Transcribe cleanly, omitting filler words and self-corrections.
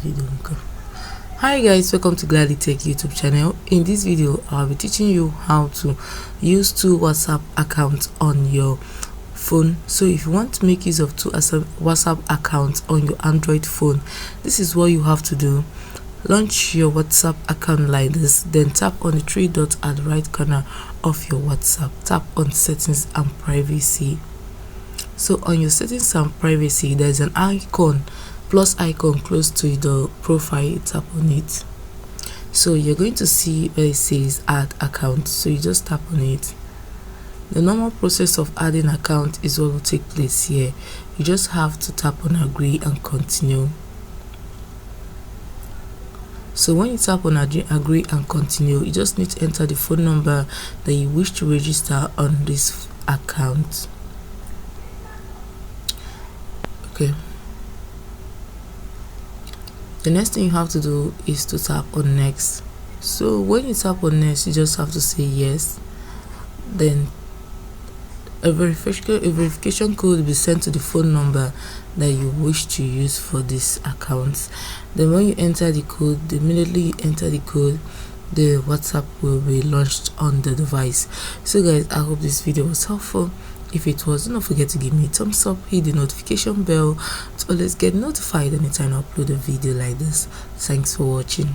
video. Hi guys, welcome to Gladly Tech YouTube channel. In this video I'll be teaching you how to use two WhatsApp accounts on your phone. So if you want to make use of two WhatsApp accounts on your Android phone, this is what you have to do. Launch your WhatsApp account like this, then tap on the three dots at the right corner of your WhatsApp. Tap on settings and privacy. So on your settings and privacy, there's an icon, plus icon close to the profile. Tap on it. So you're going to see where it says add account, so you just tap on it. The normal process of adding account is what will take place here. You just have to tap on agree and continue. So when you tap on agree and continue, you just need to enter the phone number that you wish to register on this account. Okay. The next thing you have to do is to tap on next. So when you tap on next, you just have to say yes. Then a verification code will be sent to the phone number that you wish to use for this account. Then when you enter the code, immediately you enter the code, the WhatsApp will be launched on the device. So guys, I hope this video was helpful. If it was, don't forget to give me a thumbs up, hit the notification bell to always get notified anytime I upload a video like this. Thanks for watching.